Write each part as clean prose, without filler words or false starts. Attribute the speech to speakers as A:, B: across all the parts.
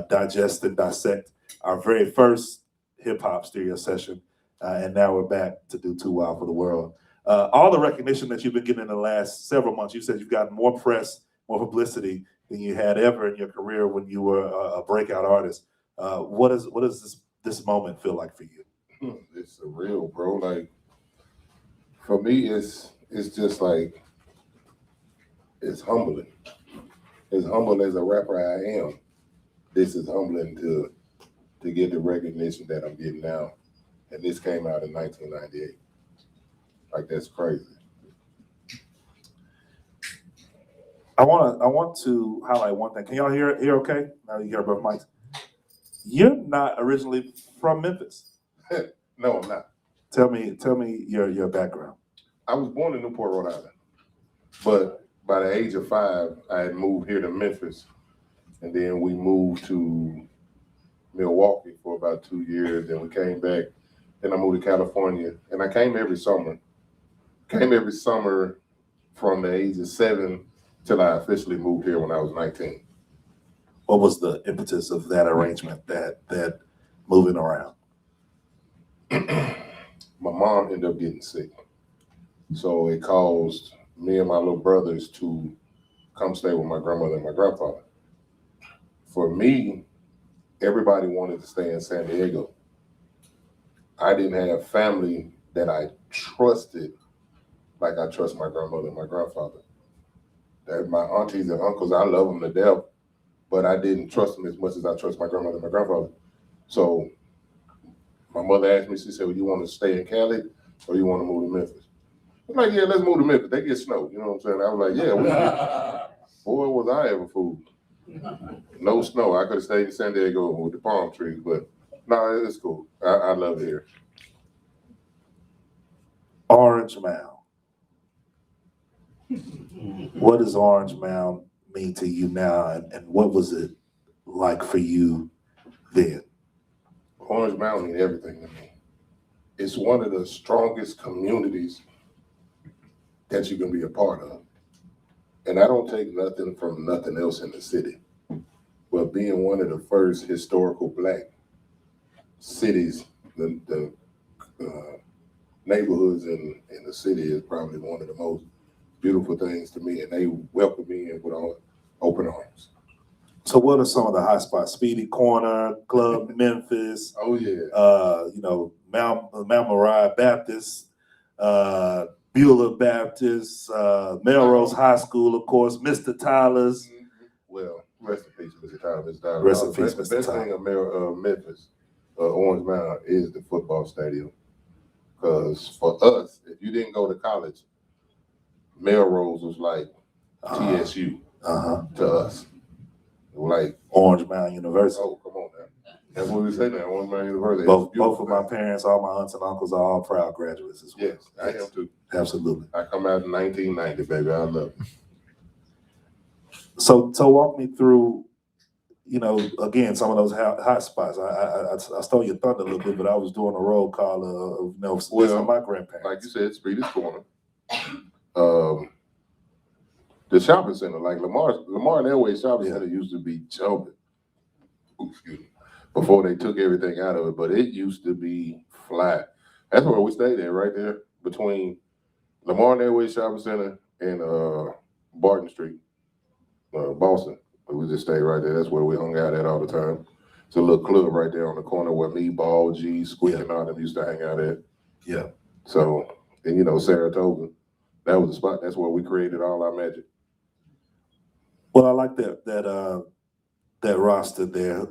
A: digest and dissect our very first hip-hop stereo session. And now we're back to do Too Wild for the World. All the recognition that you've been getting in the last several months, you said you've gotten more press, more publicity than you had ever in your career when you were a breakout artist. What does this moment feel like for you?
B: It's surreal, bro. Like, for me, it's just like, it's humbling. As humble as a rapper I am, this is humbling to get the recognition that I'm getting now. And this came out in 1998. Like, that's crazy.
A: I want to highlight one thing. Can y'all hear okay? Now you hear both mics. You're not originally from Memphis.
B: No, I'm not.
A: Tell me your background.
B: I was born in Newport, Rhode Island. But by the age of 5, I had moved here to Memphis. And then we moved to Milwaukee for about 2 years. Then we came back. Then I moved to California. And I came every summer. From the age of 7 till I officially moved here when I was 19.
A: What was the impetus of that arrangement, that moving around?
B: My mom ended up getting sick. So it caused me and my little brothers to come stay with my grandmother and my grandfather. For me, everybody wanted to stay in San Diego. I didn't have family that I trusted like I trust my grandmother and my grandfather. That my aunties and uncles, I love them to death, but I didn't trust them as much as I trust my grandmother and my grandfather. So my mother asked me, she said, well, you want to stay in Cali or you want to move to Memphis? I'm like, yeah, let's move to Memphis. They get snow, you know what I'm saying? I was like, yeah. Boy, was I ever fooled. No snow. I could have stayed in San Diego with the palm trees, but no, it's cool. I love it here.
A: Orange Mound. What does Orange Mound mean to you now, and what was it like for you then?
B: Orange Mound means everything to me. It's one of the strongest communities that you can be a part of. And I don't take nothing from nothing else in the city. But being one of the first historical Black cities, the neighborhoods in the city is probably one of the most beautiful things to me. And they welcome me in with open arms.
A: So what are some of the hot spots? Speedy Corner, Club Memphis.
B: Oh, yeah.
A: Mount Moriah Baptist, Beulah Baptist, Melrose High School, of course, Mr. Tyler's.
B: Well, rest in peace, Mr. Tyler. Mr. Tyler.
A: Rest in peace, Mr.
B: The best thing of Memphis, Orange Mound, is the football stadium. Because for us, if you didn't go to college, Melrose was like TSU to us. Like
A: Orange Mound University.
B: Oh, come on now. That's what we say now, Orange Mound University.
A: Both of my parents, all my aunts and uncles are all proud graduates as well.
B: Yes, I am too.
A: Absolutely.
B: I come out in 1990, baby. I love it.
A: So walk me through, again, some of those hot spots. I stole your thunder a little bit, but I was doing a roll call of my grandparents.
B: Like you said, Speedy's Corner. The shopping center, like Lamar and Elway Shopping Center used to be jumping. Excuse me. Before they took everything out of it, but it used to be flat. That's where we stayed at, right there, between Lamar and Elway Shopping Center and Barton Street, Boston. We just stayed right there. That's where we hung out at all the time. It's a little club right there on the corner where me, Ball, G, Squeak, and all them used to hang out at.
A: Yeah.
B: So, and Saratoga, that was the spot. That's where we created all our magic.
A: Well, I like that roster there,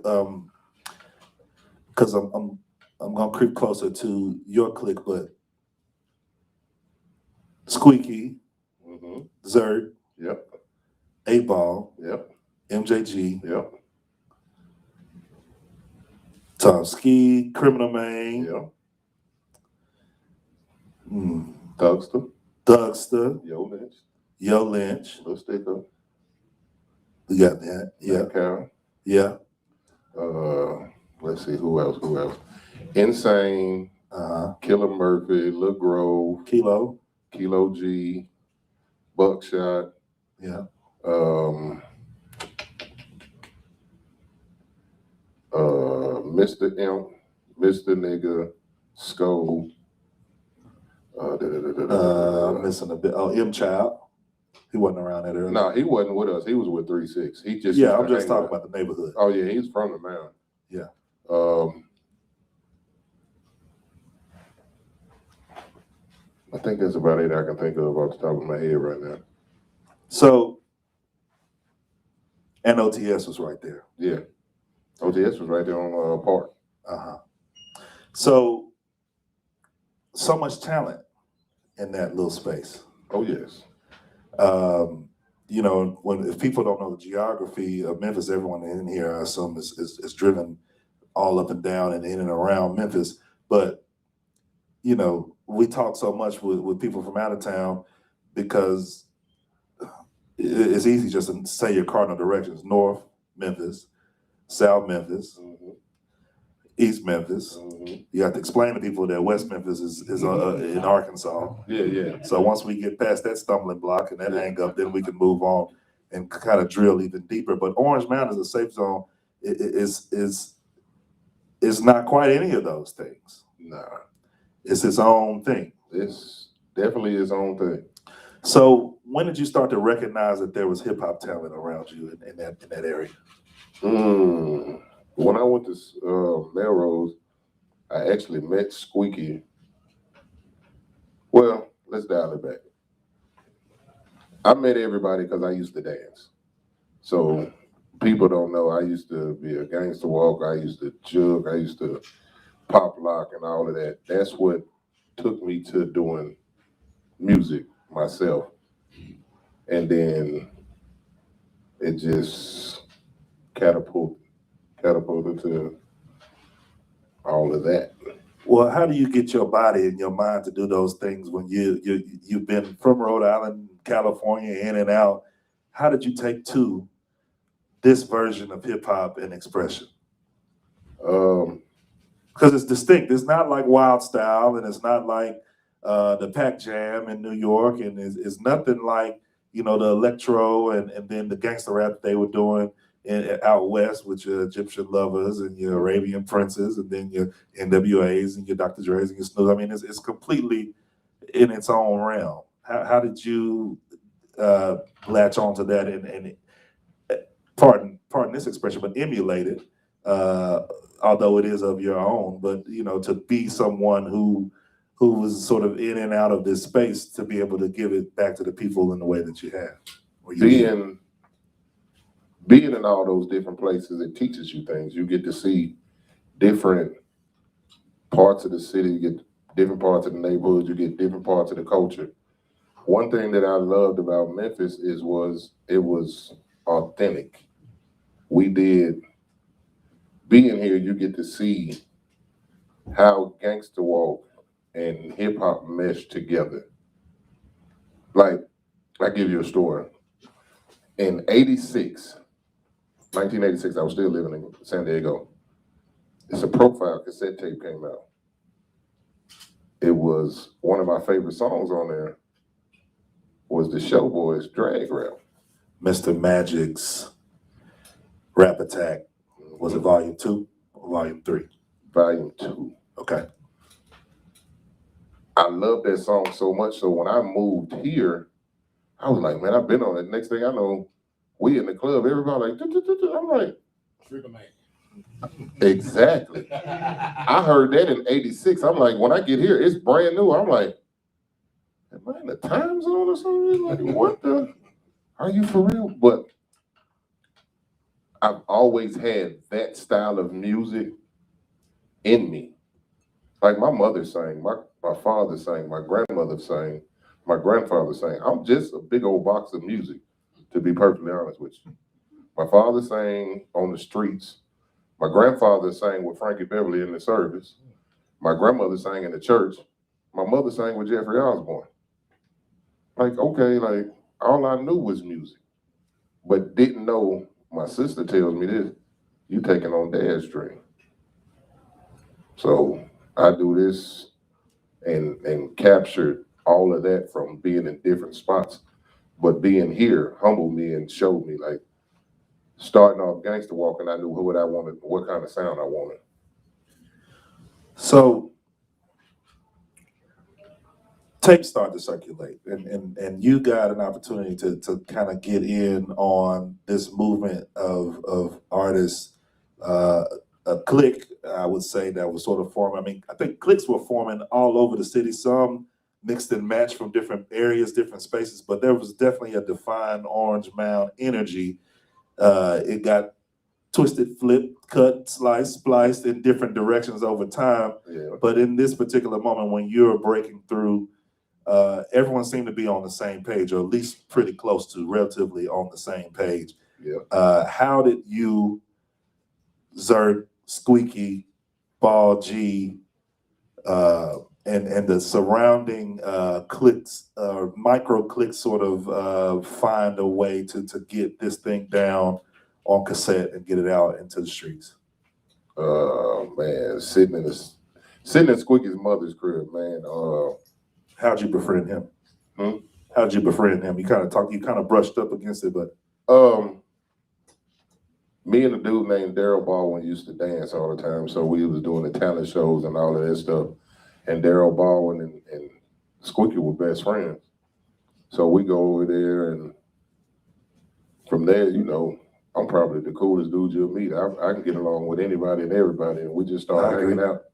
A: because I'm gonna creep closer to your clique, but Squeeky, Zerd,
B: yep,
A: 8 Ball,
B: yep,
A: MJG,
B: yep,
A: Tom Skeemask, Criminal Main,
B: yep,
A: Thugster,
B: Yo Lynch,
A: Little
B: Sticker.
A: We got that, yeah,
B: Carol.
A: Yeah.
B: Let's see, who else? Insane, Killer Murphy, Lil Grove,
A: Kilo
B: G, Buckshot.
A: Yeah.
B: Mr. Imp, Mr. Nigga, Skull.
A: I'm missing a bit. Oh, M Child. He wasn't around that early.
B: No, he wasn't with us. He was with 3-6. He just
A: yeah, I'm just talking about the neighborhood.
B: Oh yeah, he's from the mountain.
A: Yeah.
B: I think that's about it I can think of off the top of my head right now.
A: So, and OTS was right there.
B: Yeah, OTS was right there on Park.
A: So much talent in that little space.
B: Oh yes.
A: You know, if people don't know the geography of Memphis, everyone in here, I assume, is driven all up and down and in and around Memphis. But, you know, we talk so much with people from out of town because it's easy just to say your cardinal directions: North Memphis, South Memphis, East Memphis. You have to explain to people that West Memphis is in Arkansas.
B: Yeah.
A: So once we get past that stumbling block and that hang up, then we can move on and kind of drill even deeper. But Orange Mountain is a safe zone. Is not quite any of those things.
B: Nah.
A: It's its own thing.
B: It's definitely its own thing.
A: So when did you start to recognize that there was hip hop talent around you in that area?
B: When I went to Melrose, I actually met Squeeky. Well, let's dial it back. I met everybody because I used to dance. So people don't know I used to be a gangster walk. I used to jug. I used to pop lock and all of that. That's what took me to doing music myself. And then it just catapulted to all of that.
A: Well, how do you get your body and your mind to do those things when you've been from Rhode Island, California, in and out? How did you take to this version of hip hop and expression? Because it's distinct. It's not like Wild Style, and it's not like the Pac Jam in New York, and it's nothing like, you know, the electro and then the gangster rap that they were doing out west with your Egyptian lovers and your Arabian princes and then your NWAs and your Dr. Dre's and your Snoop. I mean, it's completely in its own realm. How did you latch onto that and pardon this expression, but emulate it, although it is of your own, but, you know, to be someone who was sort of in and out of this space to be able to give it back to the people in the way that you have?
B: Being in all those different places, it teaches you things. You get to see different parts of the city, you get different parts of the neighborhood, you get different parts of the culture. One thing that I loved about Memphis was it was authentic. Being here, you get to see how gangster walk and hip hop mesh together. Like, I give you a story. In 1986, I was still living in San Diego. It's a Profile cassette tape came out. It was one of my favorite songs on there was the Showboys Drag Rap.
A: Mr. Magic's Rap Attack. Was it volume 2 or volume 3?
B: Volume 2.
A: Okay.
B: I love that song so much. So when I moved here, I was like, man, I've been on it. Next thing I know, we in the club, everybody like, I'm like, exactly. I heard that in 86. I'm like, when I get here, it's brand new. I'm like, am I in the time zone or something? Like, what the? Are you for real? But I've always had that style of music in me. Like my mother sang, my father sang, my grandmother sang, my grandfather sang. I'm just a big old box of music, to be perfectly honest with you. My father sang on the streets. My grandfather sang with Frankie Beverly in the service. My grandmother sang in the church. My mother sang with Jeffrey Osborne. Like, okay, like all I knew was music, but didn't know. My sister tells me this, you taking on Dad's dream. So I do this and captured all of that from being in different spots. But being here humbled me and showed me, like, starting off gangster walking, I knew what I wanted, what kind of sound I wanted.
A: So tapes start to circulate, and you got an opportunity to kind of get in on this movement of artists, a clique, I would say, that was sort of forming. I mean, I think cliques were forming all over the city, some mixed and matched from different areas, different spaces, but there was definitely a defined Orange Mound energy. It got twisted, flipped, cut, sliced, spliced in different directions over time.
B: Yeah.
A: But in this particular moment, when you're breaking through, everyone seemed to be on the same page, or at least pretty close to, relatively on the same page.
B: Yeah.
A: How did you, Zerk, Squeeky, Ball G, and the surrounding clicks, micro clicks, sort of find a way to get this thing down on cassette and get it out into the streets?
B: Man, sitting in Squeaky's mother's crib, man.
A: How'd you befriend him?
B: Hmm?
A: How'd you befriend him? You kind of brushed up against it, but
B: me and a dude named Daryl Baldwin used to dance all the time. So we was doing the talent shows and all of that stuff. And Daryl Baldwin and Squeaky were best friends. So we go over there, and from there, you know, I'm probably the coolest dude you'll meet. I can get along with anybody and everybody. And we just started hanging out.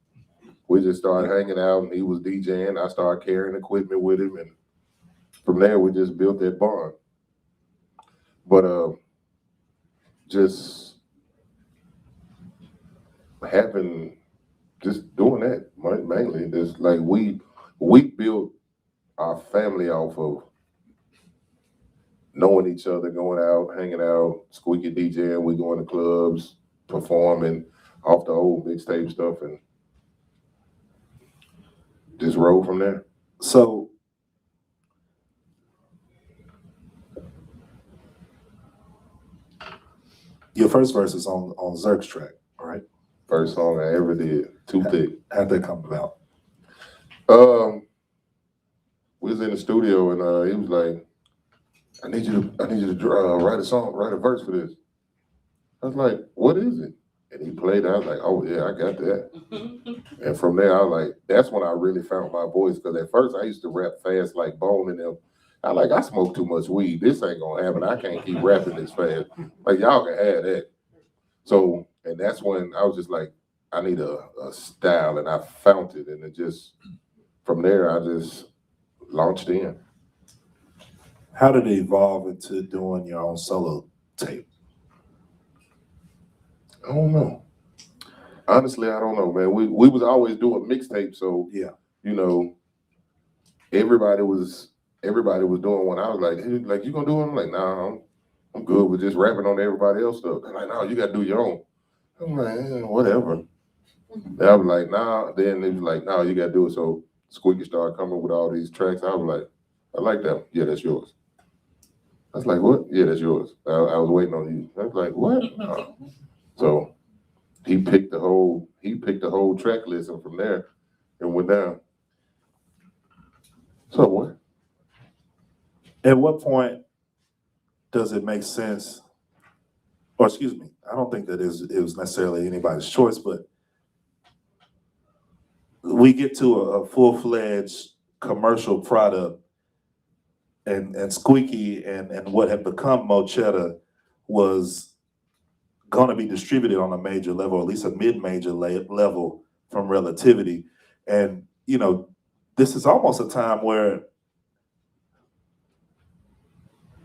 B: We just started hanging out, and he was DJing. I started carrying equipment with him. And from there, we just built that bond. But just doing that mainly. Just like we built our family off of knowing each other, going out, hanging out, Squeaky DJing, we going to clubs, performing off the old mixtape stuff, and just roll from there.
A: So your first verse is on Zerk's track, right?
B: First song I ever did, Too Thick.
A: How'd that come about?
B: We was in the studio, and he was like, I need you to write a verse for this. I was like, what is it? And he played it. I was like, oh yeah, I got that. And from there, I was like, that's when I really found my voice. Because at first I used to rap fast like Bone and them. I smoke too much weed. This ain't gonna happen. I can't keep rapping this fast. Like, y'all can have that. So, and that's when I was just like, I need a style, and I found it. And it just, from there, I just launched in.
A: How did it evolve into doing your own solo tape?
B: I don't know. Honestly, I don't know, man. We was always doing mixtapes, so
A: yeah,
B: you know, everybody was doing one. I was like, hey, like, you gonna do one? I'm like, nah, I'm good with just rapping on everybody else stuff. They're like, no, you gotta do your own. I'm like, whatever. And I was like, nah. Then they was like, no, you gotta do it. So Squeaky started coming with all these tracks. I was like, I like that. Yeah, that's yours. I was like, what? Yeah, that's yours. I was waiting on you. I was like, what? So he picked the whole track list, and from there it went down. So what?
A: At what point does it make sense? Or excuse me, I don't think that it was necessarily anybody's choice, but we get to a full-fledged commercial product, and Squeaky and what had become Cheda was going to be distributed on a major level, or at least a mid-major level from Relativity. And, you know, this is almost a time where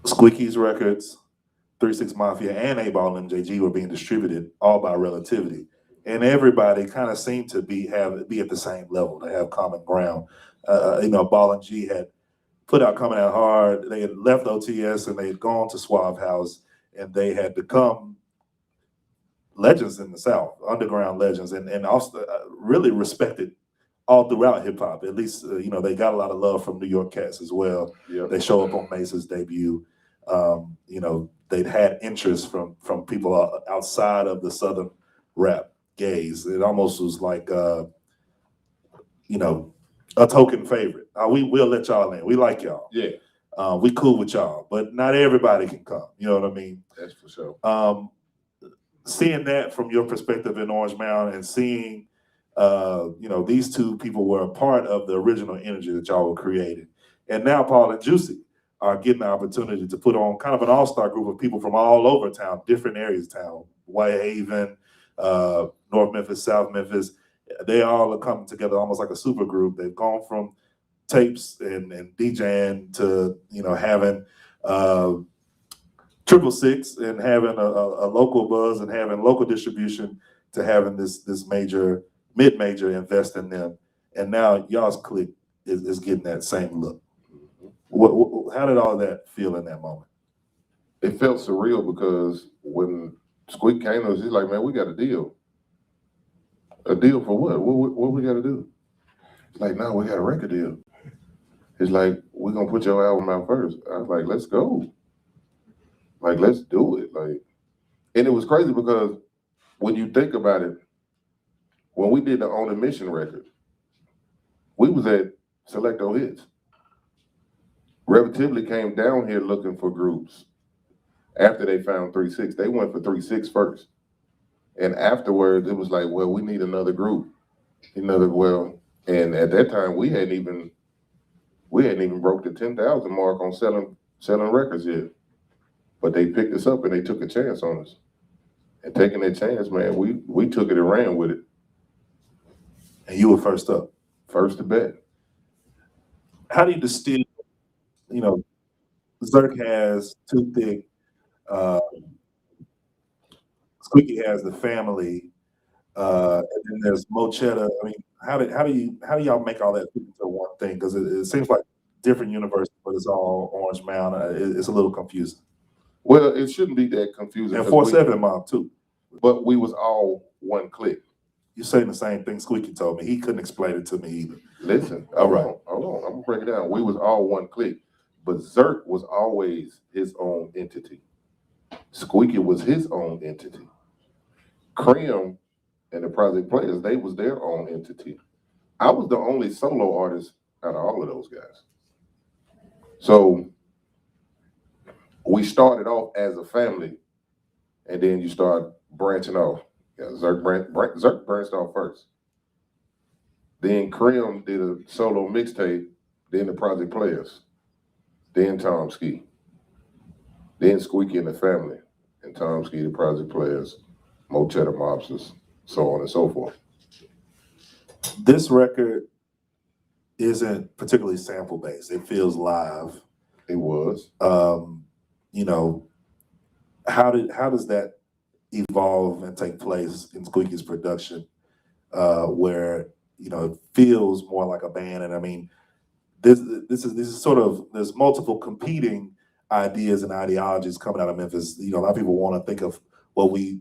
A: Squeaky's records, 3-6 Mafia, and 8-Ball MJG were being distributed all by Relativity. And everybody kind of seemed to be at the same level, to have common ground. You know, Ball and G had put out Coming Out Hard. They had left OTS and they had gone to Suave House, and they had become legends in the South, underground legends, and also really respected all throughout hip hop. At least, you know, they got a lot of love from New York cats as well.
B: Yep.
A: They show up on Mesa's debut. You know, they'd had interest from people outside of the Southern rap gaze. It almost was like, you know, a token favorite. We'll let y'all in. We like y'all.
B: Yeah.
A: We cool with y'all, but not everybody can come. You know what I mean?
B: That's for sure.
A: Seeing that from your perspective in Orange Mound, and seeing you know, these two people were a part of the original energy that y'all were creating. And now Paul and Juicy are getting the opportunity to put on kind of an all-star group of people from all over town, different areas of town, Whitehaven, North Memphis, South Memphis. They all are coming together almost like a super group. They've gone from tapes and DJing to, you know, having 666 and having a local buzz and having local distribution to having this major, mid-major invest in them. And now y'all's clique is getting that same look. How did all that feel in that moment?
B: It felt surreal because when Squeak came to us, he's like, man, we got a deal. A deal for what? What we got to do? It's like, no, we got a record deal. It's like, we're going to put your album out first. I was like, let's go. Like, let's do it. Like, and it was crazy because when you think about it, when we did the On a Mission record, we was at Selecto Hits. Relativity came down here looking for groups. After they found 3-6, they went for 3-6 first. And afterwards, it was like, well, we need another group. And at that time, we hadn't even broke the 10,000 mark on selling records yet. But they picked us up and they took a chance on us. And taking that chance, man, we took it and ran with it.
A: And you were first up.
B: First to bet.
A: How do you distill, you know, Zerk has Too Thick, Squeeky has The Family, and then there's Cheda. I mean, how do y'all make all that into one thing? Because it seems like different universes, but it's all Orange Mound. It's a little confusing.
B: Well, it shouldn't be that confusing.
A: And 4-7 Mob too.
B: But we was all one clique.
A: You're saying the same thing Squeeky told me. He couldn't explain it to me either.
B: Listen,
A: hold on.
B: I'm gonna break it down. We was all one clique, but Zerk was always his own entity. Squeaky was his own entity. Cream and the Project Players, they was their own entity. I was the only solo artist out of all of those guys. So we started off as a family, and then you start branching off. Yeah, Zerk branched off first. Then Cream did a solo mixtape, then the Project Players, then Tom Ski, then Squeaky and the Family, and Tom Ski, the Project Players, Cheda Mobsters, so on and so forth.
A: This record isn't particularly sample based. It feels live.
B: It was.
A: You know, how does that evolve and take place in Squeaky's production, where, you know, it feels more like a band? And I mean, this is sort of, there's multiple competing ideas and ideologies coming out of Memphis. You know, a lot of people want to think of what we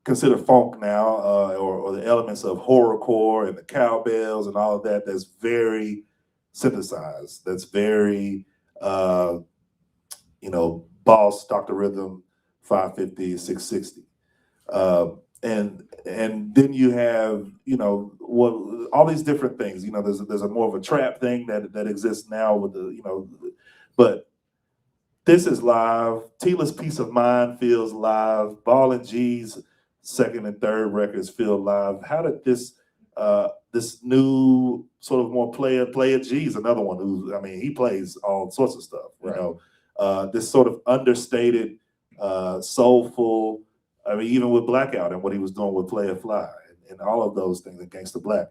A: consider phonk now, or the elements of horrorcore and the cowbells and all of that. That's very synthesized. That's very, you know, Boss, Dr. Rhythm, 550, 660. And then you have, you know, all these different things. You know, there's a more of a trap thing that exists now with the, you know, but this is live. Tila's Peace of Mind feels live. Ball and G's second and third records feel live. How did this this new sort of more player G's another one who, I mean, he plays all sorts of stuff, you know, this sort of understated, soulful, I mean, even with Blackout and what he was doing with Play It Fly and all of those things, and Gangsta Black,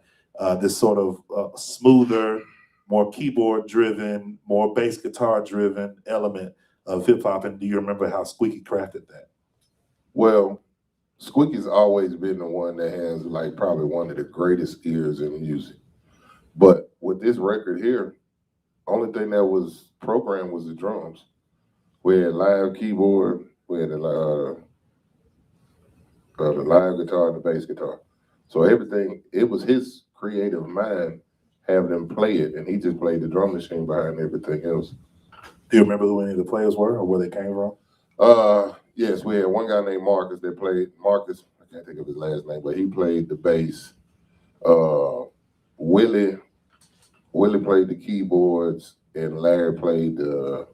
A: this sort of smoother, more keyboard driven, more bass guitar driven element of hip hop. And do you remember how Squeaky crafted that?
B: Well, Squeaky's always been the one that has like probably one of the greatest ears in music. But with this record here, only thing that was programmed was the drums. We had live keyboard, we had the live guitar and the bass guitar. So everything, it was his creative mind having them play it, and he just played the drum machine behind everything else.
A: Do you remember who any of the players were or where they came from?
B: Yes, we had one guy named Marcus that played, Marcus, I can't think of his last name, but he played the bass. Willie played the keyboards, and Larry played the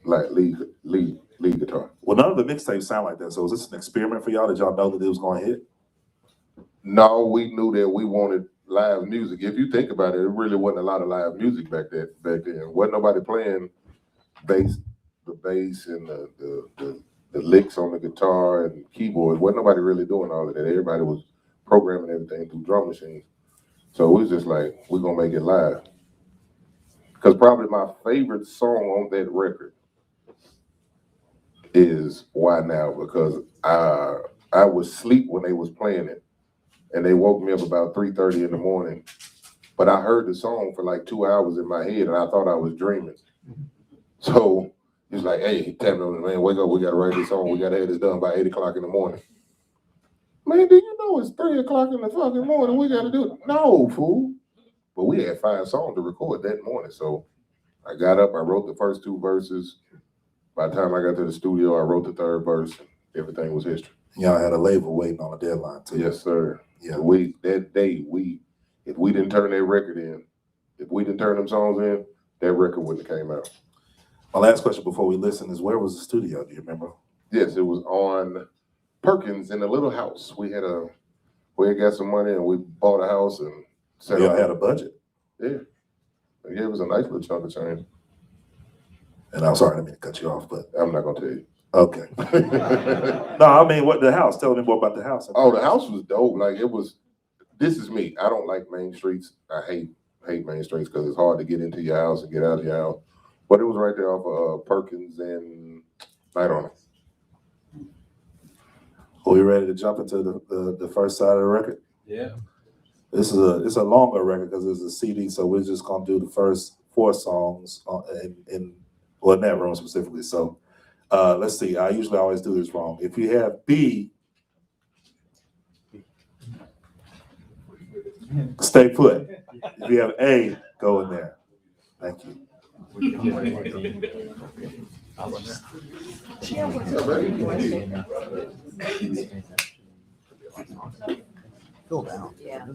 B: lead guitar.
A: Well, none of the mixtapes sound like that. So is this an experiment for y'all? Did y'all know that it was going to hit?
B: No, we knew that we wanted live music. If you think about it, it really wasn't a lot of live music back then. Wasn't nobody playing bass, the bass and the licks on the guitar and keyboard. Wasn't nobody really doing all of that. Everybody was programming everything through drum machines. So we was just like, we're gonna make it live. Because probably my favorite song on that record is Why Now, because I was asleep when they was playing it. And they woke me up about 3:30 in the morning. But I heard the song for like 2 hours in my head and I thought I was dreaming. So he's like, hey, tap me on the man, wake up, we gotta write this song, we gotta have this done by 8 o'clock in the morning. Man, do you know it's 3 o'clock in the fucking morning? We gotta do it. No, fool. But we had 5 songs to record that morning. So I got up, I wrote the first 2 verses. By the time I got to the studio, I wrote the 3rd verse. Everything was history.
A: Y'all had a label waiting on a deadline too.
B: Yes, sir.
A: Yeah.
B: That day, if we didn't turn that record in, if we didn't turn them songs in, that record wouldn't have came out.
A: My last question before we listen is, where was the studio? Do you remember?
B: Yes, it was on Perkins in a little house. We had got some money and we bought a house and set
A: Y'all
B: up.
A: had a budget?
B: Yeah. They gave us a nice little chunk of change.
A: And I'm sorry, I didn't mean to cut you off, but
B: I'm not gonna tell you.
A: okay. No, I mean, what the house? Tell me more about the house.
B: Oh, the house was dope. Like this is me. I don't like main streets. I hate main streets because it's hard to get into your house and get out of your house. But it was right there off of Perkins and Night on It.
A: Are we ready to jump into the first side of the record?
C: Yeah.
A: It's a longer record because it's a CD, so we're just gonna do the first 4 songs in that room specifically. So let's see. I usually always do this wrong. If you have B, stay put. If you have A, go in there. Thank you.
D: Cool down.
E: Yeah.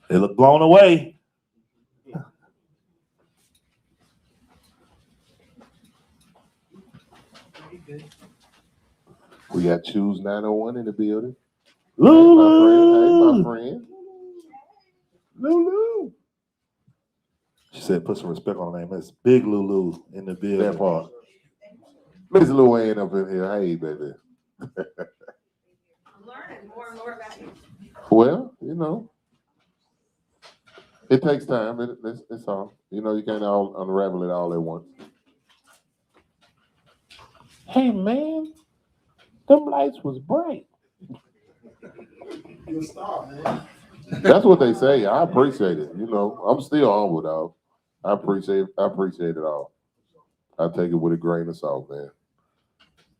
A: They look blown away.
B: We got Choose 901 in the building.
A: Lulu.
B: Hey, my friend. Lulu.
A: She said, put some respect on her name. It's Big Lulu in the building.
B: That part. Miss Lil Wayne up in here. Hey, baby.
E: I'm learning more and more about you.
B: Well, you know, it takes time. It's all. You know, you can't all unravel it all at once. Hey, man, them lights was bright.
D: You're a star, man.
B: That's what they say. I appreciate it. You know, I'm still humble, dog. I appreciate it all. I take it with a grain of salt, man.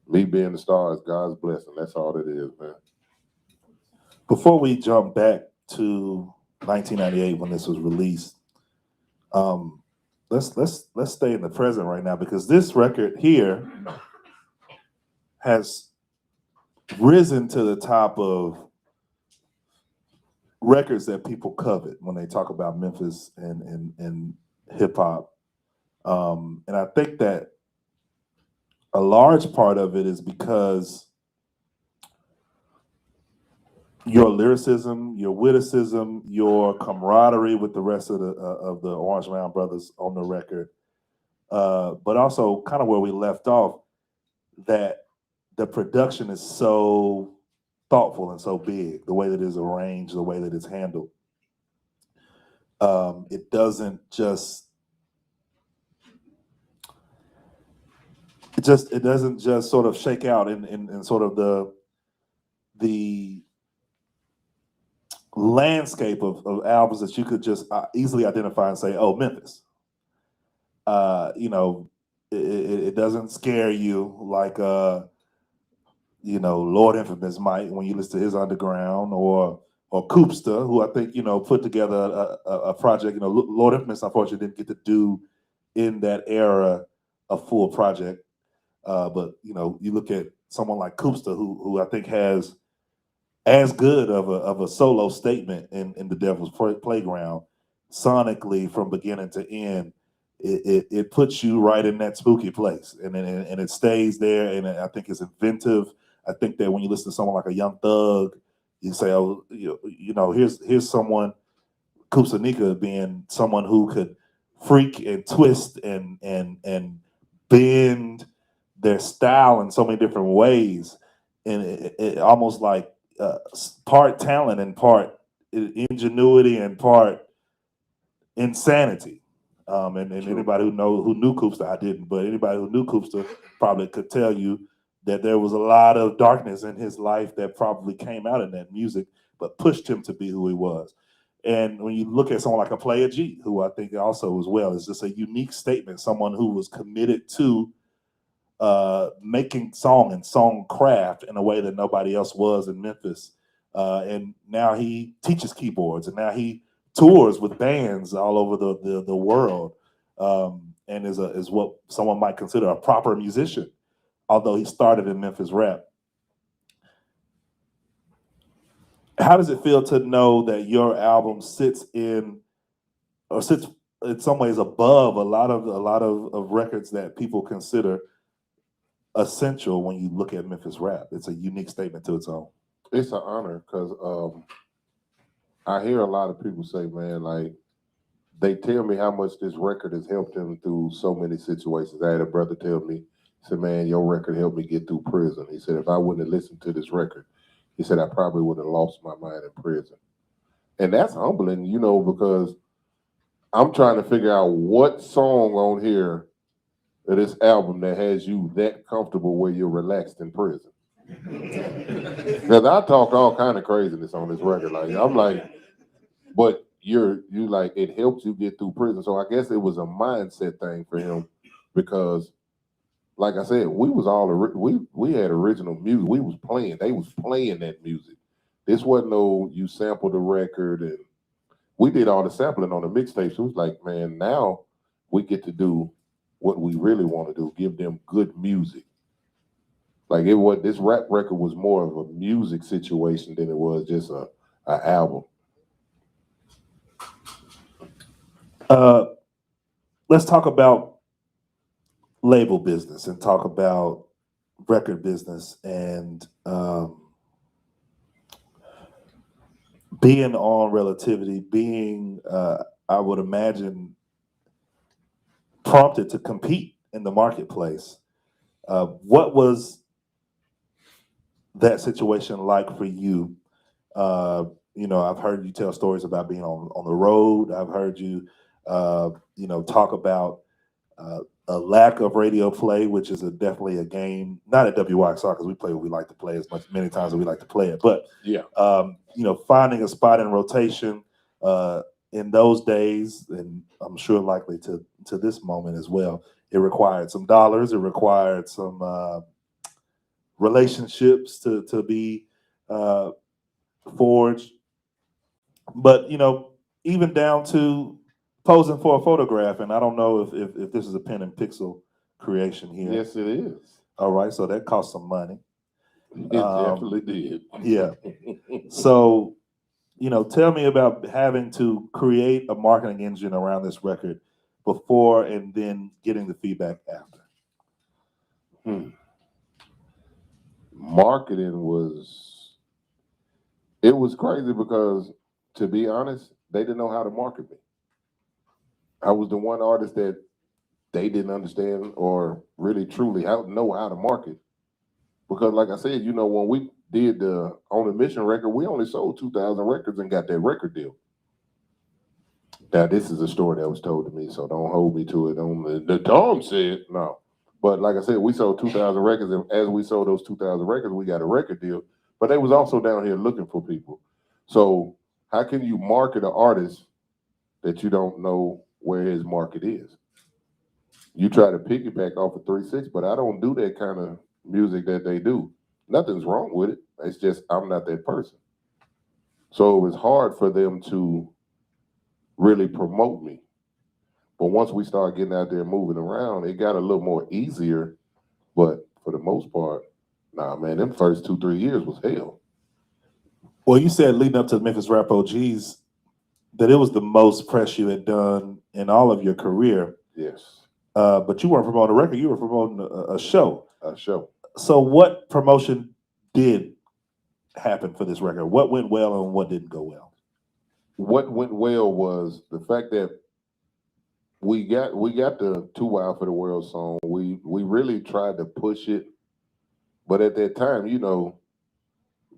B: Me being the star is God's blessing. That's all it is, man.
A: Before we jump back to 1998 when this was released, let's stay in the present right now, because this record here has risen to the top of records that people covet when they talk about Memphis and hip hop. And I think that a large part of it is because your lyricism, your witticism, your camaraderie with the rest of the Orange Mound Brothers on the record, but also kind of where we left off, that the production is so thoughtful and so big, the way that it's arranged, the way that it's handled. It doesn't just sort of shake out in sort of the landscape of albums that you could just easily identify and say, oh, Memphis. You know, it doesn't scare you like you know, Lord Infamous might when you listen to his Underground, or Koopsta, who I think, you know, put together a project. You know, Lord Infamous unfortunately didn't get to do in that era a full project. But you know, you look at someone like Koopsta, who I think has as good of a solo statement in the Devil's Playground, sonically from beginning to end. It puts you right in that spooky place, and it stays there. And I think it's inventive. I think that when you listen to someone like a Young Thug, you say, "Oh, you know, here's someone, Koopsta Nika, being someone who could freak and twist and bend their style in so many different ways, and it almost like part talent and part ingenuity and part insanity." And
B: True.
A: anybody who knew Koopsta, I didn't, but anybody who knew Koopsta probably could tell you that there was a lot of darkness in his life that probably came out in that music, but pushed him to be who he was. And when you look at someone like a Player G, who I think also as well is just a unique statement, someone who was committed to making song and song craft in a way that nobody else was in Memphis. And now he teaches keyboards, and now he tours with bands all over the world, and is what someone might consider a proper musician, although he started in Memphis rap. How does it feel to know that your album sits in some ways above a lot of records that people consider essential when you look at Memphis rap? It's a unique statement to its own.
B: It's an honor because I hear a lot of people say, man, like, they tell me how much this record has helped them through so many situations. I had a brother tell me, he said, man, your record helped me get through prison. He said, if I wouldn't have listened to this record, he said, I probably would have lost my mind in prison. And that's humbling, you know, because I'm trying to figure out what song on here of this album that has you that comfortable where you're relaxed in prison. Because I talk all kind of craziness on this record. Like, I'm like, but you like, it helps you get through prison. So I guess it was a mindset thing for him because, like I said, we was all we had original music. We was playing. They was playing that music. This wasn't no you sampled the record, and we did all the sampling on the mixtapes. It was like, man, now we get to do what we really want to do, give them good music. Like this rap record was more of a music situation than it was just a album.
A: Let's talk about label business and talk about record business and being on Relativity, being, I would imagine, prompted to compete in the marketplace. What was that situation like for you? You know, I've heard you tell stories about being on the road. I've heard you, you know, talk about a lack of radio play, which is definitely a game, not at WYXR because we play what we like to play many times as we like to play it, but
B: yeah,
A: you know, finding a spot in rotation in those days, and I'm sure likely to this moment as well, it required some dollars, it required some relationships to be forged, but you know, even down to posing for a photograph. And I don't know if this is a pen and pixel creation here.
B: yes, it is.
A: All right, so that cost some money.
B: It definitely did.
A: Yeah. So, you know, tell me about having to create a marketing engine around this record before and then getting the feedback after.
B: Marketing was crazy because, to be honest, they didn't know how to market me. I was the one artist that they didn't understand or really truly know how to market. Because like I said, you know, when we did the On a Mission record, we only sold 2,000 records and got that record deal. Now, this is a story that was told to me, so don't hold me to it. The Tom said, no. But like I said, we sold 2,000 records, and as we sold those 2,000 records, we got a record deal. But they was also down here looking for people. So how can you market an artist that you don't know where his market is? You try to piggyback off of 3-6, but I don't do that kind of music that they do. Nothing's wrong with it. It's just I'm not that person. So it was hard for them to really promote me. But once we started getting out there moving around, it got a little more easier. But for the most part, nah, man, them first 2-3 years was hell.
A: Well, you said leading up to the Memphis Rap OGs that it was the most press you had done in all of your career.
B: Yes,
A: But you weren't promoting a record; you were promoting a show.
B: a show.
A: So, what promotion did happen for this record? What went well and what didn't go well?
B: What went well was the fact that we got the Too Wild for the World song. We really tried to push it, but at that time, you know,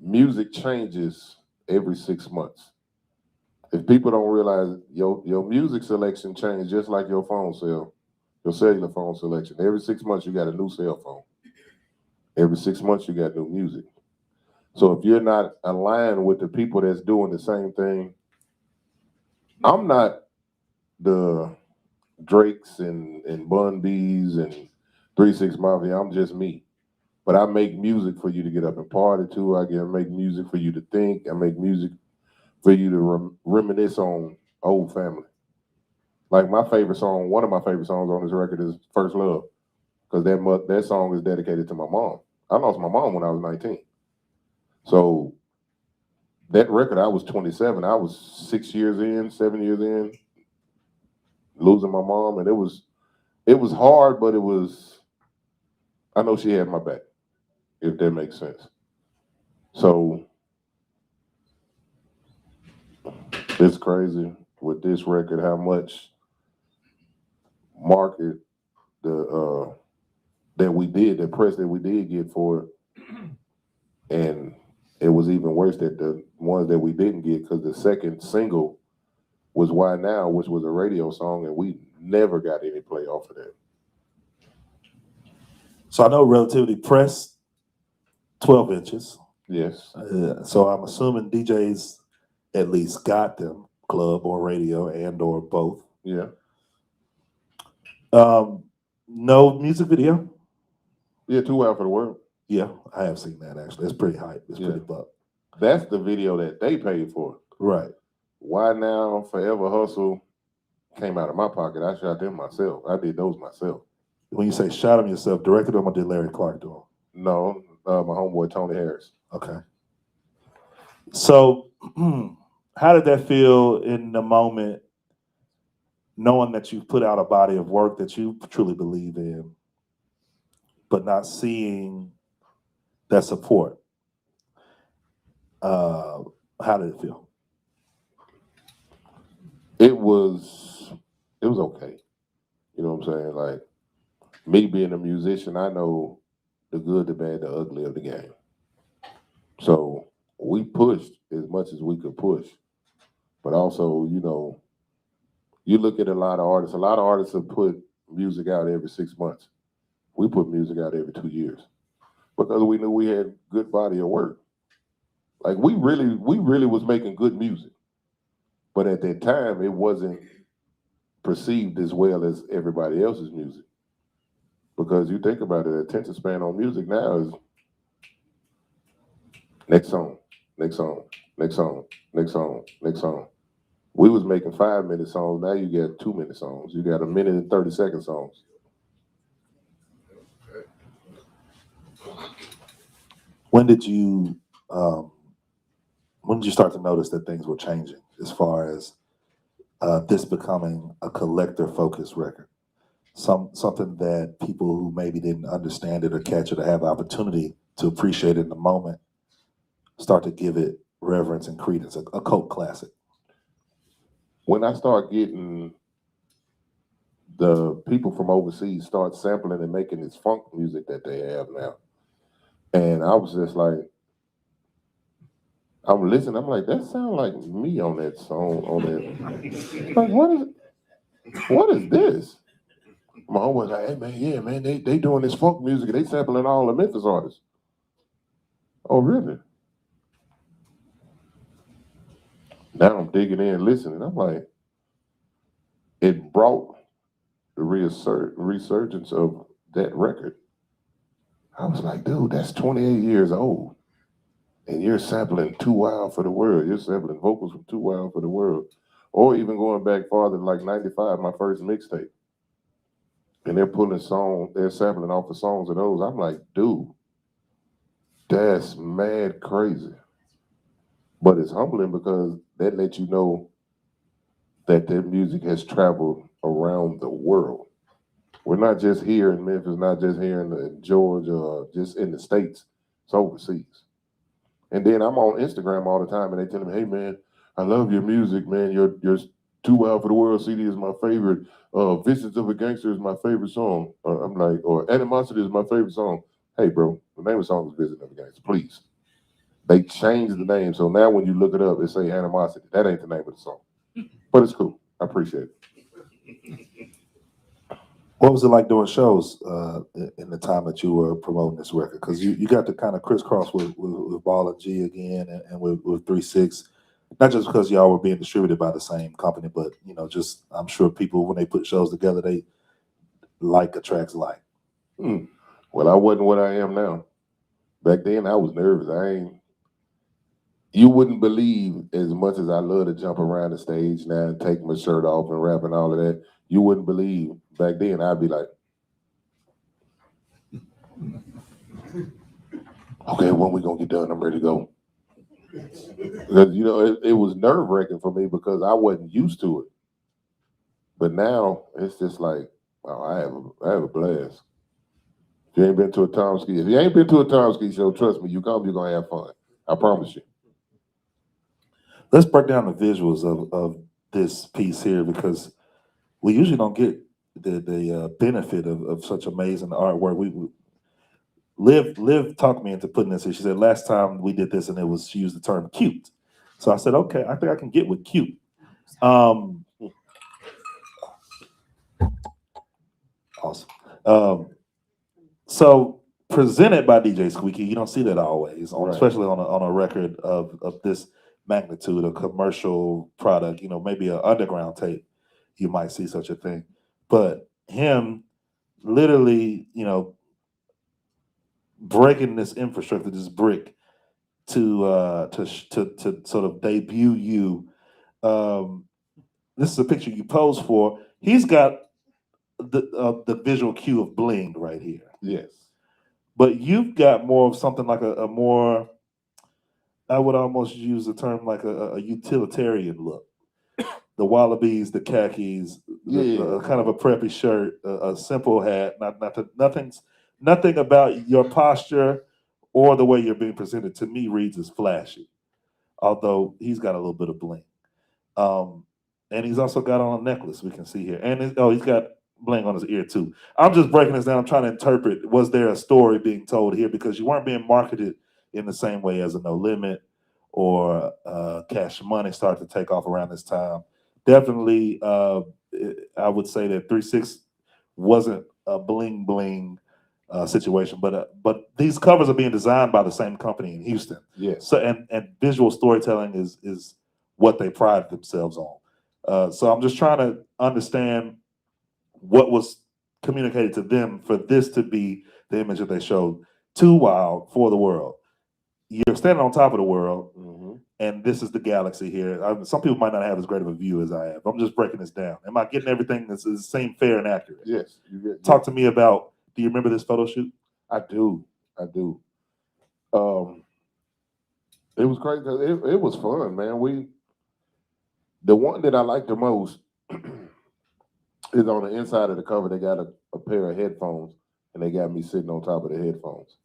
B: music changes every 6 months. If people don't realize your music selection changes just like your phone cell, your cellular phone selection. Every 6 months you got a new cell phone. Every 6 months you got new music. So if you're not aligned with the people that's doing the same thing, I'm not the Drakes and Bun B's and 3-6 Mafia. I'm just me. But I make music for you to get up and party to. I make music for you to think. I make music for you to reminisce on old family. Like my favorite song, one of my favorite songs on this record is First Love, because that song is dedicated to my mom. I lost my mom when I was 19. So that record, I was 27. I was 6 years in, 7 years in, losing my mom, and it was hard, but I know she had my back, if that makes sense. So it's crazy with this record how much market the press that we did get for it, and it was even worse that the ones that we didn't get, because the second single was Why Now, which was a radio song, and we never got any play off of that.
A: So I know Relativity pressed 12 inches.
B: Yes.
A: So I'm assuming DJs at least got them, club or radio and or both.
B: Yeah.
A: No music video?
B: Yeah, Too Wild for the World.
A: Yeah, I have seen that actually. It's pretty hype. It's pretty buck.
B: That's the video that they paid for.
A: Right.
B: Why Now, Forever Hustle came out of my pocket. I shot them myself. I did those myself.
A: When you say shot them yourself, directed them or did Larry Clark do them?
B: No, my homeboy Tony Harris.
A: Okay. So how did that feel in the moment, knowing that you've put out a body of work that you truly believe in, but not seeing that support? How did it feel?
B: It was okay. You know what I'm saying? Like, me being a musician, I know the good, the bad, the ugly of the game. So we pushed as much as we could push. But also, you know, you look at a lot of artists have put music out every 6 months. We put music out every 2 years because we knew we had good body of work. Like we really was making good music. But at that time, it wasn't perceived as well as everybody else's music. Because you think about it, the attention span on music now is next song, next song, next song, next song, next song. We was making 5-minute songs. Now you get 2-minute songs. You got 1 minute and 30-second songs.
A: When did you start to notice that things were changing as far as this becoming a collector-focused record? Something that people who maybe didn't understand it or catch it or have the opportunity to appreciate it in the moment start to give it reverence and credence, a cult classic.
B: When I start getting the people from overseas start sampling and making this funk music that they have now, and I was just like, I'm listening, I'm like, that sounds like me on that song, on that. Like, what is this? My homie was like, hey man, yeah, man, they doing this funk music, they sampling all the Memphis artists. Oh, really? Now I'm digging in, listening. I'm like, it brought the resurgence of that record. I was like, dude, that's 28 years old. And you're sampling Too Wild for the World. You're sampling vocals from Too Wild for the World. Or even going back farther, like 95, my first mixtape. And they're they're sampling off the songs of those. I'm like, dude, that's mad crazy. But it's humbling because that lets you know that their music has traveled around the world. We're not just here in Memphis, not just here in Georgia, just in the States. It's overseas. And then I'm on Instagram all the time and they tell me, hey man, I love your music, man. Your Too Wild for the World CD is my favorite. Visions of a Gangster is my favorite song. I'm like, or Animosity is my favorite song. Hey bro, the name of the song is Visions of a Gangster, please. They changed the name. So now when you look it up, it say Animosity. That ain't the name of the song. But it's cool. I appreciate it.
A: What was it like doing shows in the time that you were promoting this record? Because you got to kind of crisscross with Ball and G again and with 3-6, not just because y'all were being distributed by the same company, but you know, just I'm sure people when they put shows together, they like attracts like.
B: Well, I wasn't what I am now. Back then, I was nervous. You wouldn't believe as much as I love to jump around the stage now and take my shirt off and rap and all of that. You wouldn't believe back then I'd be like, okay, when we gonna get done? I'm ready to go. Because you know it was nerve wracking for me because I wasn't used to it. But now it's just like, wow, I have a blast. If you ain't been to a Tom Ski show, trust me, you're gonna have fun. I promise you.
A: Let's break down the visuals of this piece here because we usually don't get the benefit of such amazing artwork. We Liv talked me into putting this here. She said last time we did this and she used the term cute. So I said, okay, I think I can get with cute. Awesome. So presented by DJ Squeeky, you don't see that always,
B: Right.
A: Especially on a record of this magnitude, a commercial product, you know, maybe an underground tape, you might see such a thing. But him literally, you know, breaking this infrastructure, this brick to sort of debut you. This is a picture you posed for. He's got the visual cue of bling right here.
B: Yes.
A: But you've got more of something like a more, I would almost use the term like a utilitarian look. The wallabies, the khakis, kind of a preppy shirt, a simple hat. Nothing about your posture or the way you're being presented to me reads as flashy. Although he's got a little bit of bling, and he's also got on a necklace we can see here, and he's got bling on his ear too. I'm just breaking this down. I'm trying to interpret. Was there a story being told here because you weren't being marketed in the same way as a No Limit or Cash Money started to take off around this time? Definitely, I would say that 3-6 wasn't a bling bling situation, but these covers are being designed by the same company in Houston.
B: Yes.
A: So and visual storytelling is what they pride themselves on. So I'm just trying to understand what was communicated to them for this to be the image that they showed. Too Wild for the World. You're standing on top of the world, and this is the galaxy here. Some people might not have as great of a view as I have. I'm just breaking this down. Am I getting everything that's the same, fair, and accurate?
B: Yes.
A: Talk to me about, do you remember this photo shoot?
B: I do. It was crazy. It was fun, man. The one that I like the most is on the inside of the cover. They got a pair of headphones, and they got me sitting on top of the headphones.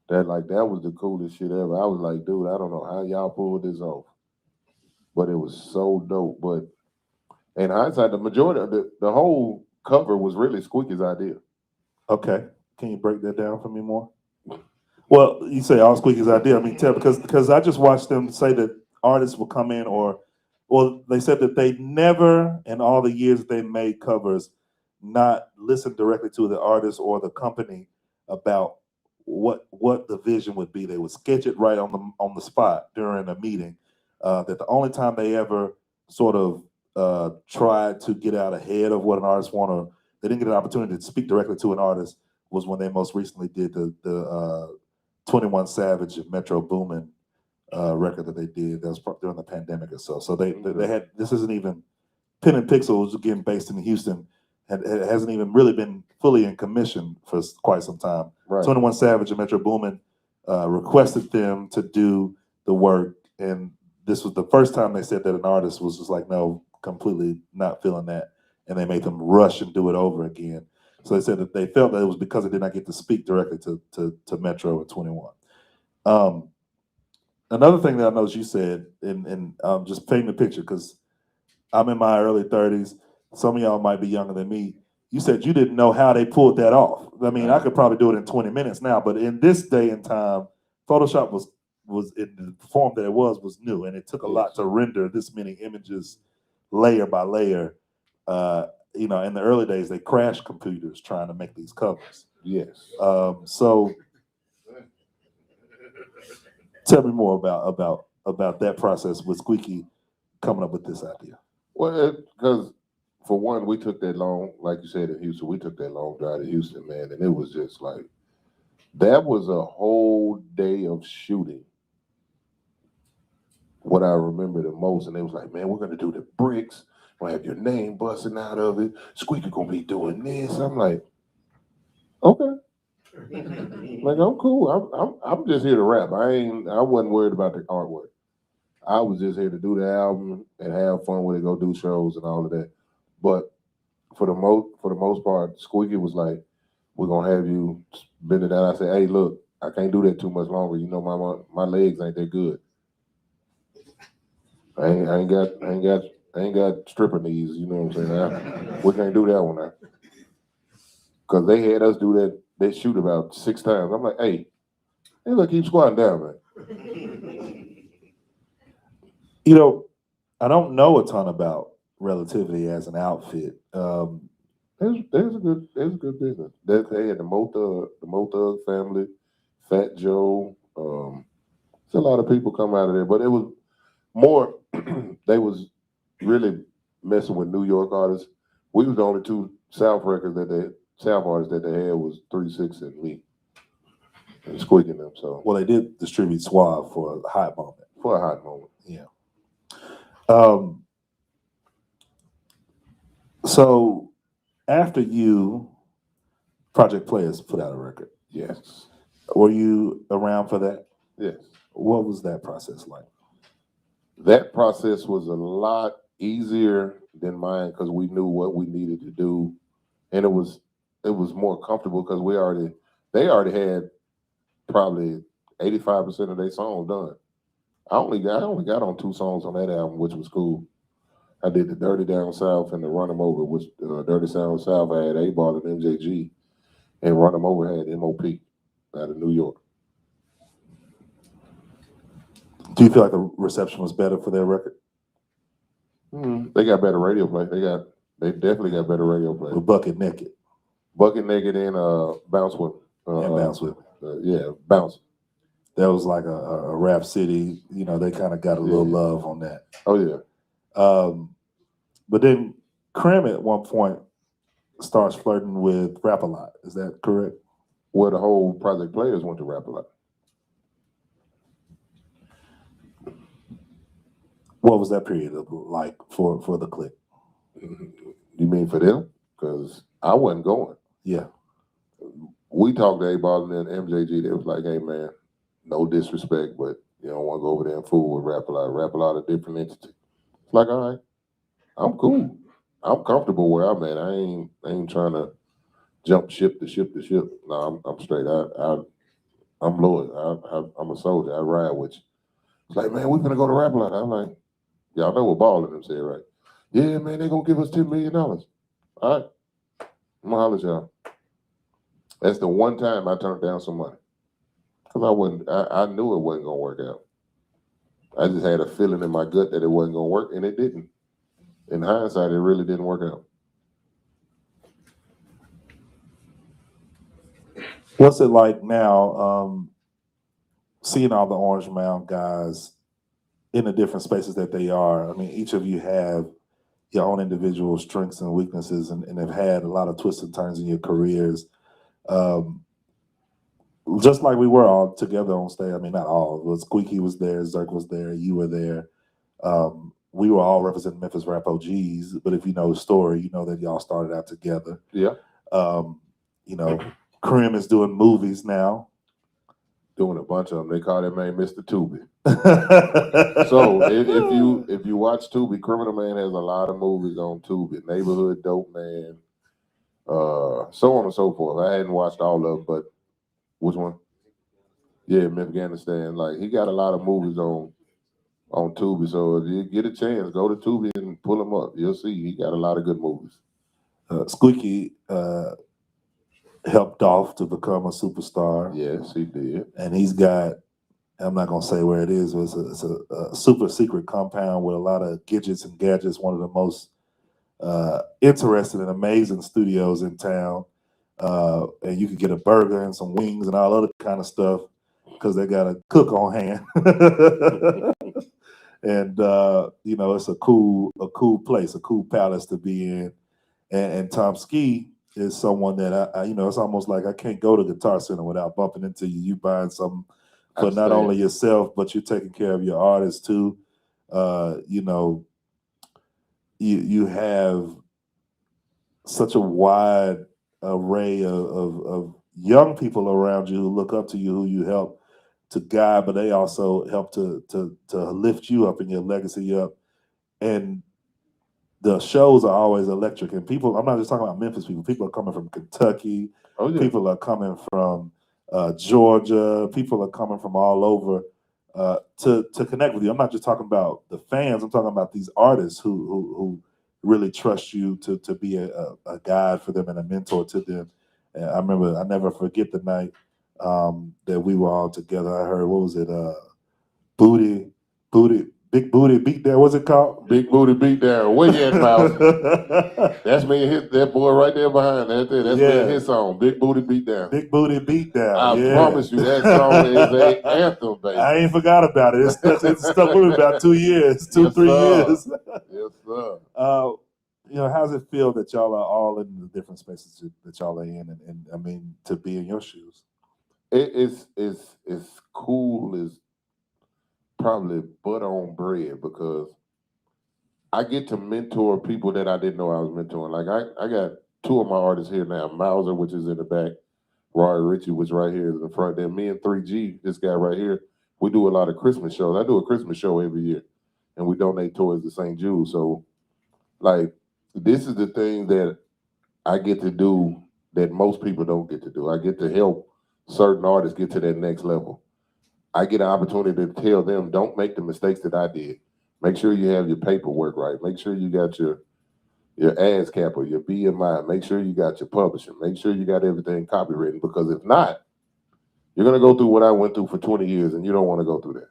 B: That was the coolest shit ever. I was like, dude, I don't know how y'all pulled this off, but it was so dope. But in hindsight, the majority of the whole cover was really Squeaky's idea.
A: Okay, can you break that down for me more? Well, you say all Squeaky's idea. I mean, because I just watched them say that artists will come in or they said that they never, in all the years that they made covers, not listen directly to the artist or the company about what the vision would be. They would sketch it right on the spot during a meeting. That the only time they ever sort of tried to get out ahead of what an artist wanted, they didn't get an opportunity to speak directly to an artist, was when they most recently did the 21 Savage and Metro Boomin record that they did. That was during the pandemic or so. So they had, this isn't even, Pen and Pixels, again based in Houston, it hasn't even really been fully in commission for quite some time.
B: Right.
A: 21 Savage and Metro Boomin requested them to do the work, and this was the first time they said that an artist was just like, no, completely not feeling that, and they made them rush and do it over again. So they said that they felt that it was because they did not get to speak directly to Metro and 21. Another thing that I noticed you said, and just painting the picture, because I'm in my early 30s. Some of y'all might be younger than me. You said you didn't know how they pulled that off. I mean, I could probably do it in 20 minutes now, but in this day and time, Photoshop was in the form that it was new, and it took a lot to render this many images layer by layer. You know, in the early days, they crashed computers trying to make these covers.
B: Yes.
A: So tell me more about that process with Squeeky coming up with this idea.
B: Well, because for one, we took that long, like you said in Houston, we took that long drive to Houston, man, and it was just like, that was a whole day of shooting. What I remember the most, and it was like, man, we're gonna do the bricks, we'll have your name busting out of it, Squeaky gonna be doing this. I'm like, okay. Like, I'm cool. I'm just here to rap. I wasn't worried about the artwork. I was just here to do the album and have fun with it, go do shows and all of that. But for the most part, Squeaky was like, we're gonna have you bend it down. I said, hey, look, I can't do that too much longer. You know, my legs ain't that good. I ain't got stripper knees. You know what I'm saying? We can't do that one now. Cause they had us do that. They shoot about 6 times. I'm like, hey, look, keep squatting down, man.
A: You know, I don't know a ton about Relativity as an outfit.
B: There's a good business. They had the Mo Thug family, Fat Joe. There's a lot of people come out of there, but it was more. They was really messing with New York artists. We was the only 2 South artists that they had was 3 6 and me, and Squeaking them. So
A: Well, they did distribute Suave for a hot moment.
B: for a hot moment,
A: Yeah. So after you, Project Players put out a record.
B: yes,
A: Were you around for that?
B: yes.
A: What was that process like?
B: That process was a lot easier than mine because we knew what we needed to do, and it was more comfortable because they already had probably 85% of their songs done. I only got on 2 songs on that album, which was cool. I did the Dirty Down South and the Run 'Em Over, which Dirty Down South I had 8-Ball and MJG, and Run 'Em Over had MOP out of New York.
A: Do you feel like the reception was better for their record?
B: They got better radio play. They definitely got better radio play.
A: With Bucket Naked
B: Bucket Naked and Bounce With
A: and Bounce With Me.
B: yeah, Bounce.
A: That was like a Rap City. You know, they kind of got a little love on that.
B: Oh yeah.
A: But then Cram at one point starts flirting with Rap A Lot. Is that correct?
B: Well, the whole Project Players went to Rap A Lot.
A: What was that period like for the clique?
B: You mean for them? Because I wasn't going.
A: Yeah.
B: We talked to A-Ball and then MJG. They was like, hey, man, no disrespect, but you don't want to go over there and fool with Rap A Lot. Rap A Lot, a different entity. It's like, all right, I'm cool. I'm comfortable where I'm at. I ain't trying to jump ship to ship to ship. No, I'm straight. I'm loyal. I'm a soldier. I ride with you. It's like, man, we're going to go to Rap A Lot. I'm like, y'all know what Ball and them said, right? Yeah, man, they're going to give us $10 million. All right. I'm going to holler at y'all. That's the one time I turned down some money. Because I knew it wasn't going to work out. I just had a feeling in my gut that it wasn't going to work, and it didn't. In hindsight, it really didn't work out.
A: What's it like now, seeing all the Orange Mound guys in the different spaces that they are? I mean, each of you have your own individual strengths and weaknesses and have had a lot of twists and turns in your careers. just like we were all together on stage. I mean, not all. It was Squeeky was there, Zerk was there, you were there. We were all representing Memphis rap OGs. But if you know the story, you know that y'all started out together.
B: Yeah.
A: You know, Krim is doing movies now.
B: Doing a bunch of them. They call that man Mr. Tubi. So if you watch Tubi, Criminal Man has a lot of movies on Tubi. Neighborhood Dope Man, so on and so forth. I hadn't watched all of them, but which one? Yeah, Afghanistan. Like he got a lot of movies on Tubi. So if you get a chance, go to Tubi and pull them up. You'll see he got a lot of good movies.
A: Squeeky helped off to become a superstar.
B: Yes, he did.
A: And he's got, I'm not gonna say where it is, but it's a super secret compound with a lot of gadgets and gadgets. One of the most interesting and amazing studios in town. And you can get a burger and some wings and all other kind of stuff because they got a cook on hand. And you know, it's a cool place, a cool palace to be in. And Tom Ski is someone that I you know, it's almost like I can't go to Guitar Center without bumping into you. You buying something for not only yourself, but you're taking care of your artists too. You know, you have such a wide array of young people around you who look up to you, who you help to guide, but they also help to lift you up and your legacy up. And the shows are always electric. And people, I'm not just talking about Memphis people are coming from Kentucky, people are coming from Georgia, people are coming from all over to connect with you. I'm not just talking about the fans, I'm talking about these artists who really trust you to be a guide for them and a mentor to them. And I remember, I never forget the night that we were all together. I heard, what was it? Big Booty Beatdown. What's it called?
B: Big Booty Beatdown. Where you at, Mouse? That's me and that boy right there behind. That's me and his song. Big Booty Beatdown.
A: Big Booty Beatdown.
B: I promise you, that song is an anthem, baby.
A: I ain't forgot about it. It's stuck with me about 2 years, 3 years.
B: Yes, sir.
A: You know, how's it feel that y'all are all in the different spaces that y'all are in, and I mean, to be in your shoes?
B: It's cool as probably butter on bread because I get to mentor people that I didn't know I was mentoring. Like I got 2 of my artists here now, Mauser, which is in the back, Roy Ritchie, which right here is in the front. Then me and 3G, this guy right here, we do a lot of Christmas shows. I do a Christmas show every year, and we donate towards the St. Jude. So, like, this is the thing that I get to do that most people don't get to do. I get to help certain artists get to that next level. I get an opportunity to tell them, don't make the mistakes that I did. Make sure you have your paperwork right. Make sure you got your ASCAP or your BMI. Make sure you got your publishing. Make sure you got everything copywritten, because if not, you're going to go through what I went through for 20 years, and you don't want to go through that.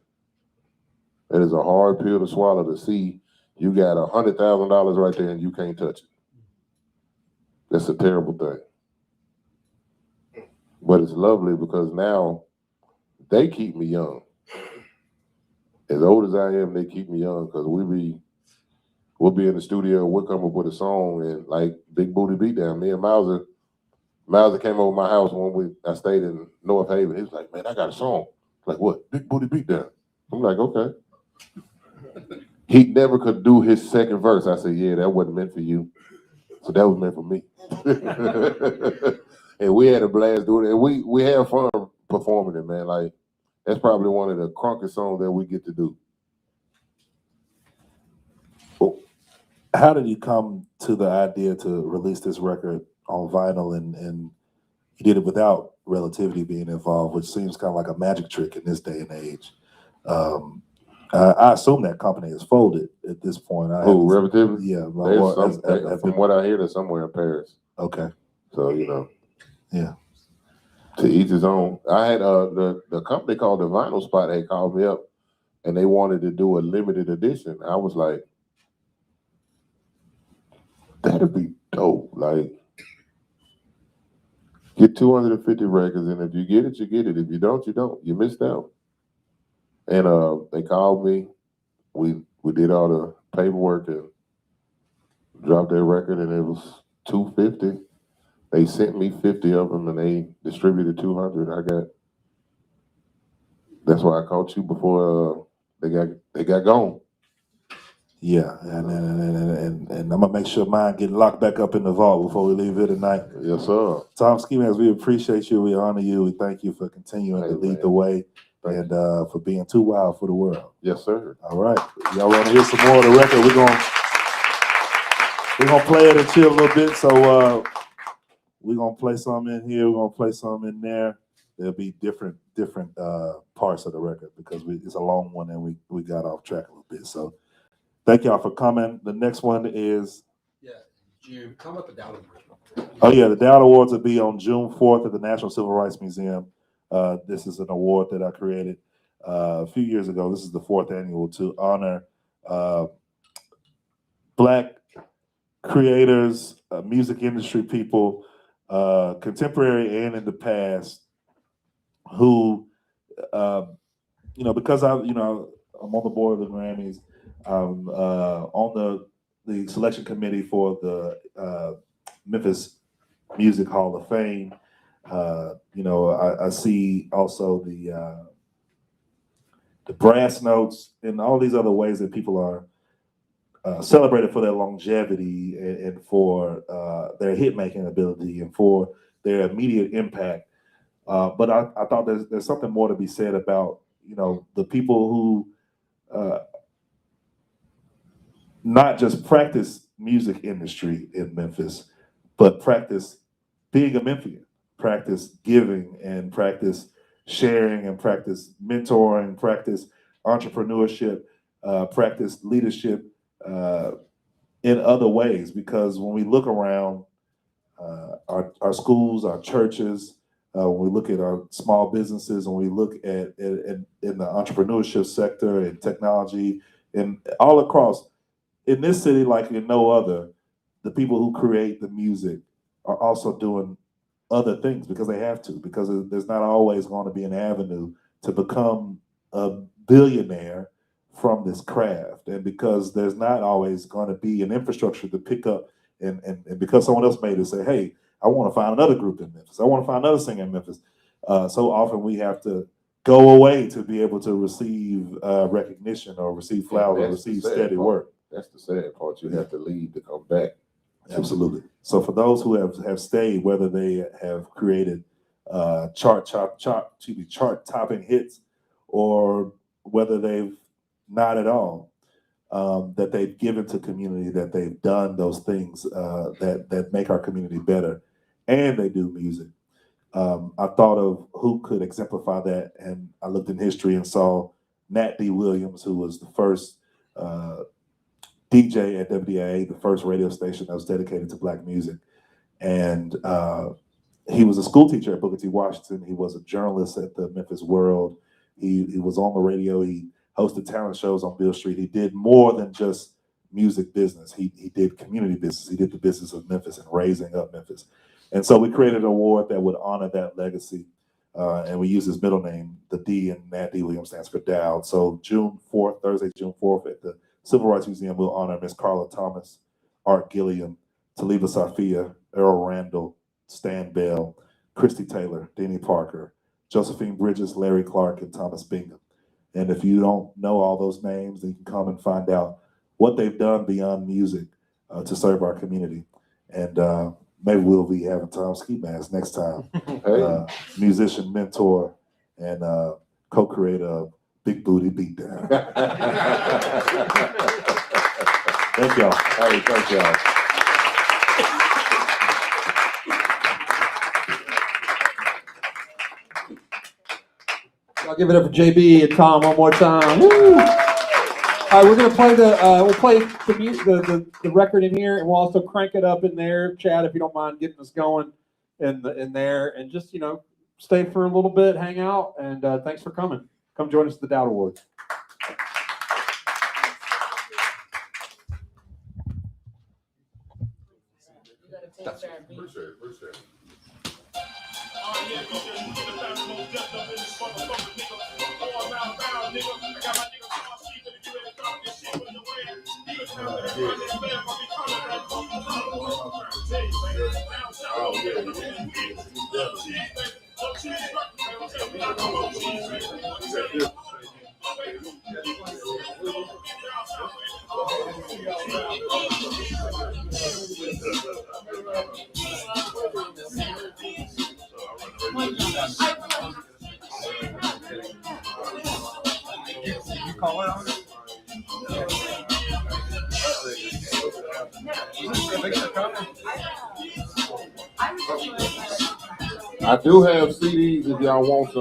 B: It is a hard pill to swallow to see you got $100,000 right there and you can't touch it. That's a terrible thing. But it's lovely because now they keep me young. As old as I am, they keep me young because we'll be in the studio and we'll come up with a song, and like Big Booty Beatdown, me and Mauser came over my house when I stayed in North Haven. He was like, man, I got a song. Like, what? Big Booty Beatdown. I'm like, okay. He never could do his second verse. I said, yeah, that wasn't meant for you. So that was meant for me. And we had a blast doing it. And we had fun performing it, man. Like, that's probably one of the crunkest songs that we get to do.
A: How did you come to the idea to release this record on vinyl, and you did it without Relativity being involved, which seems kind of like a magic trick in this day and age? I assume that company is folded at this point.
B: Who, Relativity?
A: Yeah.
B: From what I hear, they're somewhere in Paris.
A: Okay.
B: So, you know.
A: Yeah.
B: To each his own. I had the company called the Vinyl Spot had called me up, and they wanted to do a limited edition. I was like, that'd be dope. Like, get 250 records, and if you get it, you get it. If you don't, you don't. You missed out. And they called me. We did all the paperwork and dropped their record, and it was 250. They sent me 50 of them, and they distributed 200. I got That's why I caught you before they got gone.
A: Yeah, and I'm gonna make sure mine get locked back up in the vault before we leave here tonight.
B: Yes, sir.
A: Tom Skeemask, we appreciate you. We honor you. We thank you for continuing to lead the way and for being too wild for the world.
B: Yes, sir.
A: All right, y'all want to hear some more of the record? We're gonna play it and chill a little bit. So we're gonna play some in here. We're gonna play some in there. There'll be different parts of the record because it's a long one and we got off track a little bit. So thank y'all for coming. The next one is
D: June. Come up with that one.
A: the Dowd Awards will be on June 4th at the National Civil Rights Museum. This is an award that I created a few years ago. This is the 4th annual to honor Black creators, music industry people, contemporary and in the past, who, because I'm on the board of the Grammys, I'm on the selection committee for the Memphis Music Hall of Fame. I see also the brass notes and all these other ways that people are celebrated for their longevity and for their hit making ability and for their immediate impact. But I thought there's something more to be said about the people who not just practice music industry in Memphis, but practice being a Memphian, practice giving and practice sharing and practice mentoring, practice entrepreneurship, practice leadership in other ways. Because when we look around our schools, our churches, when we look at our small businesses, when we look at in the entrepreneurship sector and technology and all across, in this city, like in no other, the people who create the music are also doing other things because they have to, because there's not always going to be an avenue to become a billionaire from this craft, and because there's not always going to be an infrastructure to pick up and because someone else made it say, hey, I want to find another group in Memphis, I want to find another singer in Memphis. So often we have to go away to be able to receive recognition or receive flowers or receive steady work.
B: That's the sad part. You have to leave to come back.
A: Absolutely. So for those who have stayed, whether they have created chart-topping hits, or whether they've not at all, that they've given to community, that they've done those things that make our community better, and they do music. I thought of who could exemplify that, and I looked in history and saw Nat D. Williams, who was the first DJ at WYXR, the first radio station that was dedicated to Black music. And he was a school teacher at Booker T. Washington. He was a journalist at the Memphis World. He was on the radio. He hosted talent shows on Beale Street. He did more than just music business. He did community business. He did the business of Memphis and raising up Memphis. And so we created an award that would honor that legacy. And we use his middle name. The D in Nat D. Williams stands for Dowd. So Thursday, June 4th at the Civil Rights Museum, we'll honor Miss Carla Thomas, Art Gilliam, Taliba Safia, Earl Randall, Stan Bell, Christy Taylor, Denny Parker, Josephine Bridges, Larry Clark, and Thomas Bingham. And if you don't know all those names, then you can come and find out what they've done beyond music to serve our community. And maybe we'll be having Tom Skeemask next time, musician, mentor, and co-creator of Big Booty Beatdown. Thank y'all.
B: Hey, thank y'all.
C: I'll give it up for JB and Tom one more time. Woo! All right, we're gonna play the record in here, and we'll also crank it up in there. Chad, if you don't mind getting us going in there, and just stay for a little bit, hang out, and thanks for coming. Come join us at the Dowd Awards.
B: Appreciate it. I do have CDs if y'all want some.